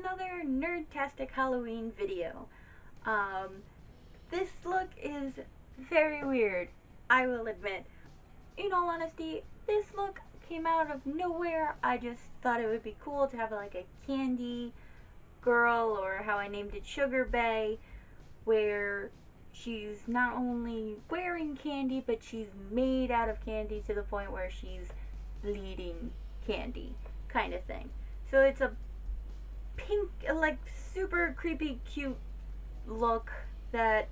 another Nerdtastic Halloween video. This look is very weird, I will admit. In all honesty, this look came out of nowhere. I just thought it would be cool to have like a candy girl, or how I named it, Sugar Bae, where she's not only wearing candy, but she's made out of candy to the point where she's bleeding candy kind of thing. So it's a pink, like super creepy cute look that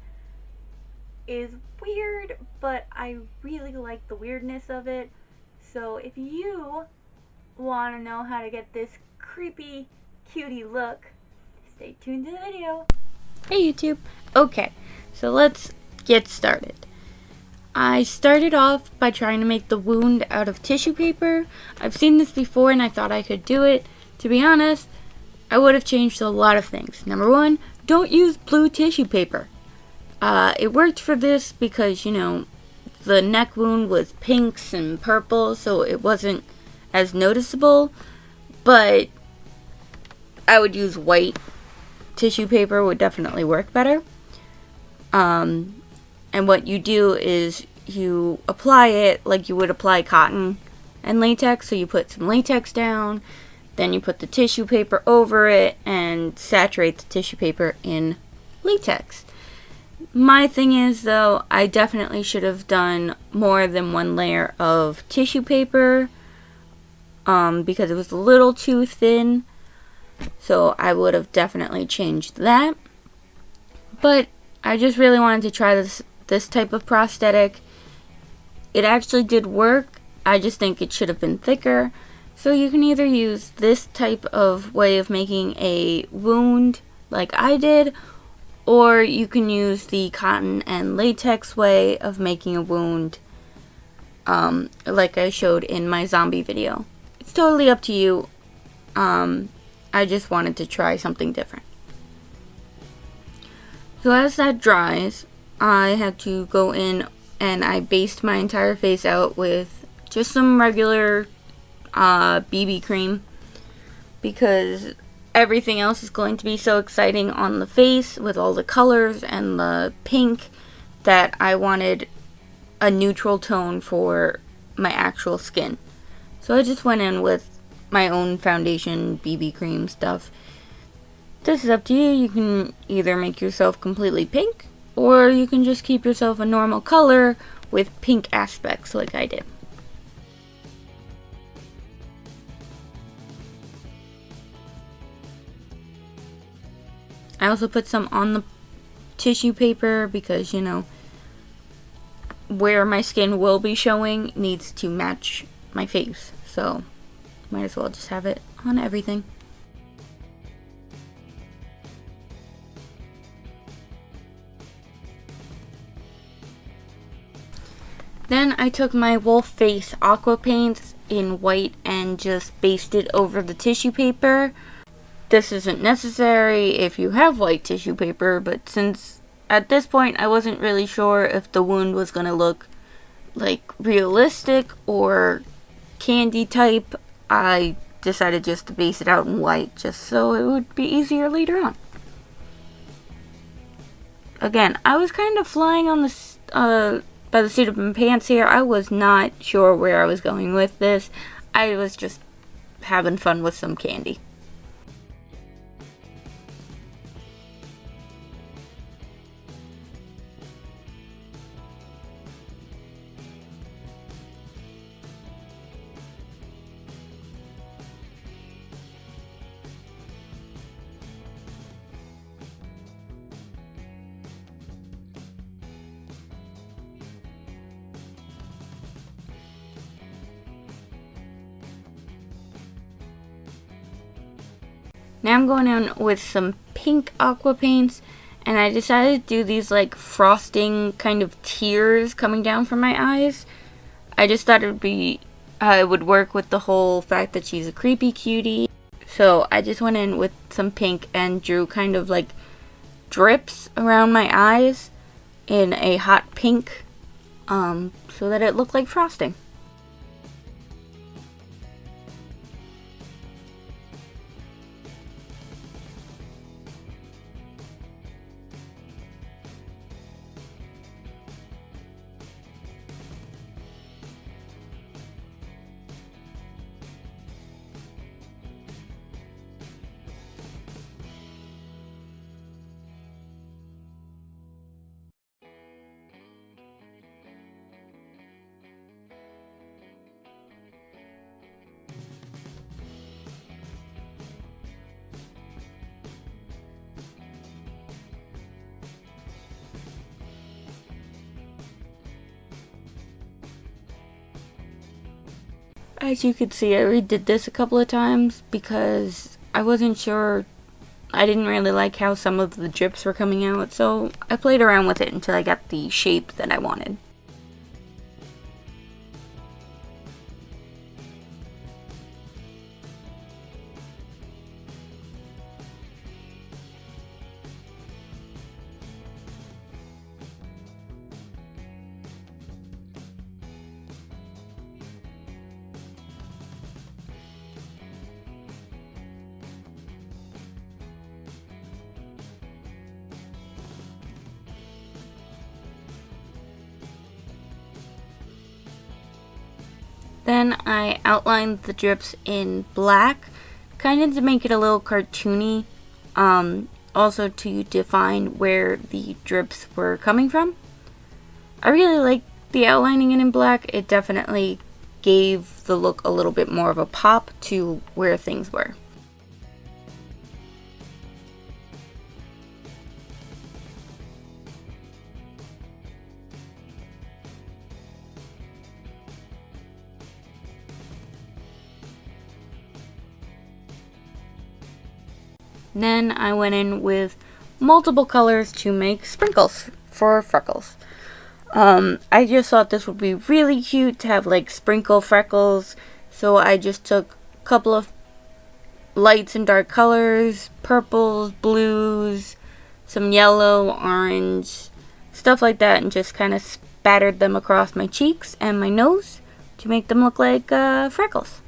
is weird, but I really like the weirdness of it. So if you want to know how to get this creepy cutie look, stay tuned to the video. Hey YouTube. Okay, so let's get started. I started off by trying to make the wound out of tissue paper. I've seen this before and I thought I could do it. To be honest, I would have changed a lot of things. Number one, don't use blue tissue paper. It worked for this because, you know, the neck wound was pinks and purple, so it wasn't as noticeable, but I would use white tissue paper, would definitely work better. And what you do is you apply it like you would apply cotton and latex. So you put some latex down, then you put the tissue paper over it and saturate the tissue paper in latex. My thing is, though, I definitely should have done more than one layer of tissue paper because it was a little too thin. So I would have definitely changed that. But I just really wanted to try this type of prosthetic. It actually did work. I just think it should have been thicker. So you can either use this type of way of making a wound like I did, or you can use the cotton and latex way of making a wound like I showed in my zombie video. It's totally up to you. I just wanted to try something different. So as that dries, I had to go in and I based my entire face out with just some regular BB cream, because everything else is going to be so exciting on the face with all the colors and the pink that I wanted a neutral tone for my actual skin. So I just went in with my own foundation BB cream stuff. This is up to you. You can either make yourself completely pink, or you can just keep yourself a normal color with pink aspects like I did. I also put some on the tissue paper because, you know, where my skin will be showing needs to match my face. So might as well just have it on everything. Then I took my Wolf Face Aqua Paints in white and just basted over the tissue paper. This isn't necessary if you have white tissue paper, but since at this point I wasn't really sure if the wound was going to look like realistic or candy type, I decided just to base it out in white just so it would be easier later on. Again, I was kind of flying on the by the seat of my pants here. I was not sure where I was going with this. I was just having fun with some candy. Now I'm going in with some pink aqua paints, and I decided to do these like frosting kind of tears coming down from my eyes. I just thought it would work with the whole fact that she's a creepy cutie. So I just went in with some pink and drew kind of like drips around my eyes in a hot pink, so that it looked like frosting. As you can see, I redid this a couple of times because I wasn't sure. I didn't really like how some of the drips were coming out, so I played around with it until I got the shape that I wanted. Then I outlined the drips in black, kind of to make it a little cartoony, also to define where the drips were coming from. I really like the outlining in black. It definitely gave the look a little bit more of a pop to where things were. Then I went in with multiple colors to make sprinkles for freckles. I just thought this would be really cute to have like sprinkle freckles, so I just took a couple of lights and dark colors, purples, blues, some yellow, orange, stuff like that, and just kind of spattered them across my cheeks and my nose to make them look like freckles.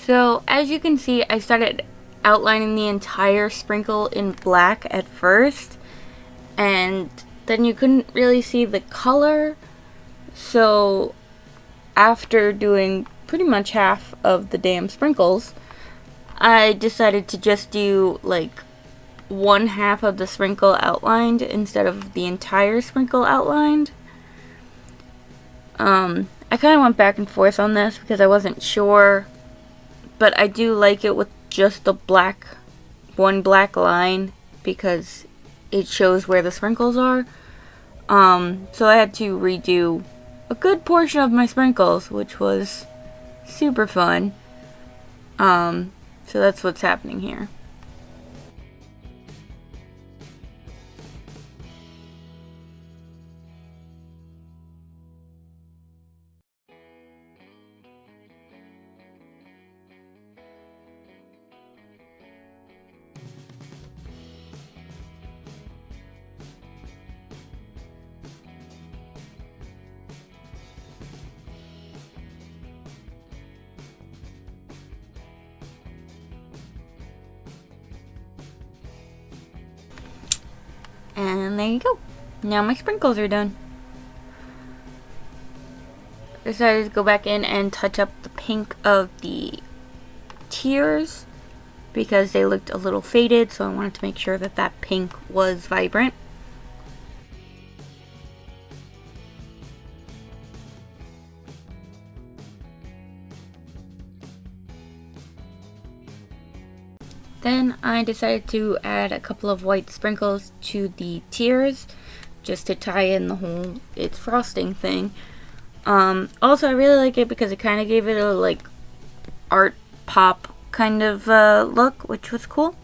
So as you can see, I started outlining the entire sprinkle in black at first, and then you couldn't really see the color. So after doing pretty much half of the damn sprinkles, I decided to just do like one half of the sprinkle outlined instead of the entire sprinkle outlined. I kind of went back and forth on this because I wasn't sure, but I do like it with just the one black line because it shows where the sprinkles are. So I had to redo a good portion of my sprinkles, which was super fun. So that's what's happening here. And there you go. Now my sprinkles are done. I decided to go back in and touch up the pink of the tears because they looked a little faded, so I wanted to make sure that that pink was vibrant. Then I decided to add a couple of white sprinkles to the tears just to tie in the whole it's frosting thing. Also, I really like it because it kind of gave it a like art pop kind of look, which was cool.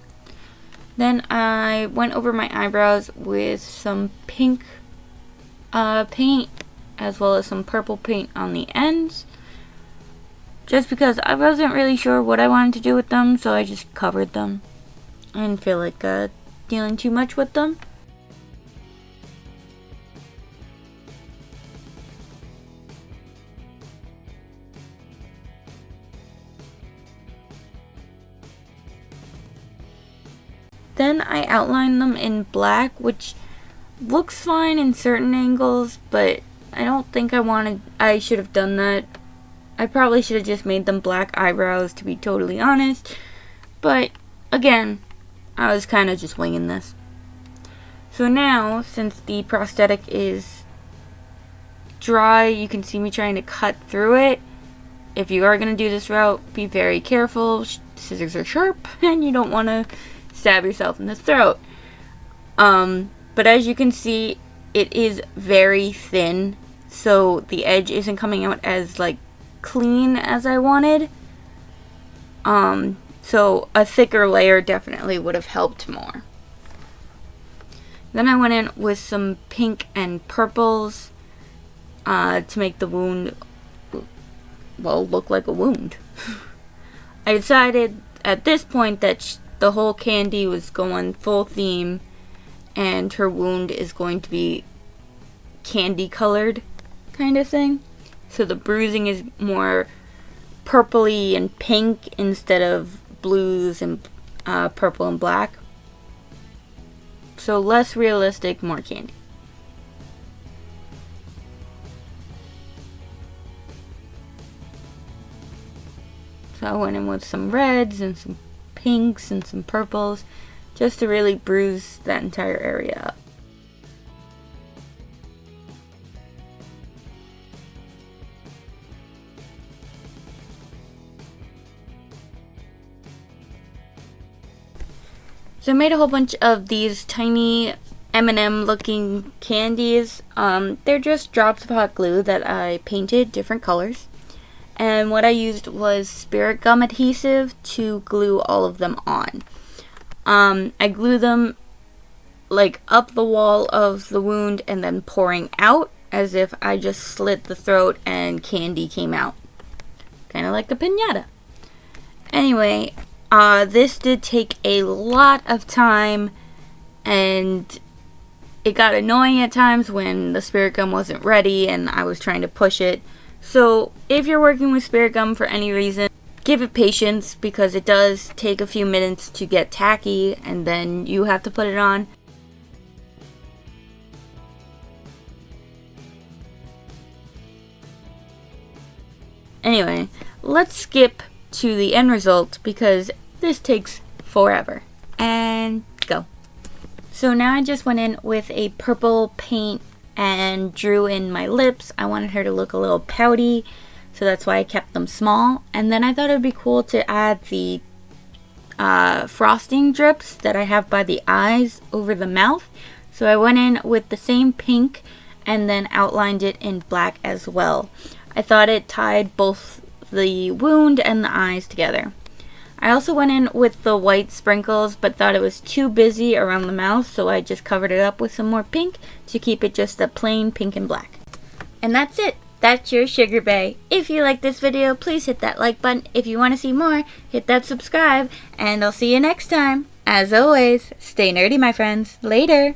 Then I went over my eyebrows with some pink paint as well as some purple paint on the ends, just because I wasn't really sure what I wanted to do with them, so I just covered them. I didn't feel like dealing too much with them. Then I outlined them in black, which looks fine in certain angles, but I don't think I should have done that. I probably should have just made them black eyebrows, to be totally honest. But, again, I was kind of just winging this. So now, since the prosthetic is dry, you can see me trying to cut through it. If you are going to do this route, be very careful. Scissors are sharp, and you don't want to stab yourself in the throat. But as you can see, it is very thin, so the edge isn't coming out as, like, clean as I wanted. So a thicker layer definitely would have helped more. Then I went in with some pink and purples to make the wound, well, look like a wound. I decided at this point that the whole Candy was going full theme, and her wound is going to be candy colored kind of thing. So the bruising is more purpley and pink instead of blues and purple and black. So less realistic, more candy. So I went in with some reds and some pinks and some purples just to really bruise that entire area up. So I made a whole bunch of these tiny M&M looking candies. They're just drops of hot glue that I painted different colors. And what I used was spirit gum adhesive to glue all of them on. I glue them like up the wall of the wound and then pouring out as if I just slit the throat and candy came out. Kind of like a piñata. Anyway, this did take a lot of time, and it got annoying at times when the spirit gum wasn't ready and I was trying to push it. So if you're working with spirit gum for any reason, give it patience, because it does take a few minutes to get tacky and then you have to put it on. Anyway, let's skip to the end result because this takes forever. And go. So now I just went in with a purple paint and drew in my lips. I wanted her to look a little pouty, so that's why I kept them small. And then I thought it would be cool to add the frosting drips that I have by the eyes over the mouth. So I went in with the same pink and then outlined it in black as well. I thought it tied both the wound and the eyes together. I also went in with the white sprinkles, but thought it was too busy around the mouth, so I just covered it up with some more pink to keep it just a plain pink and black. And that's it. That's your Sugar Bae. If you like this video, please hit that like button. If you want to see more, hit that subscribe, and I'll see you next time. As always, stay nerdy, my friends. Later!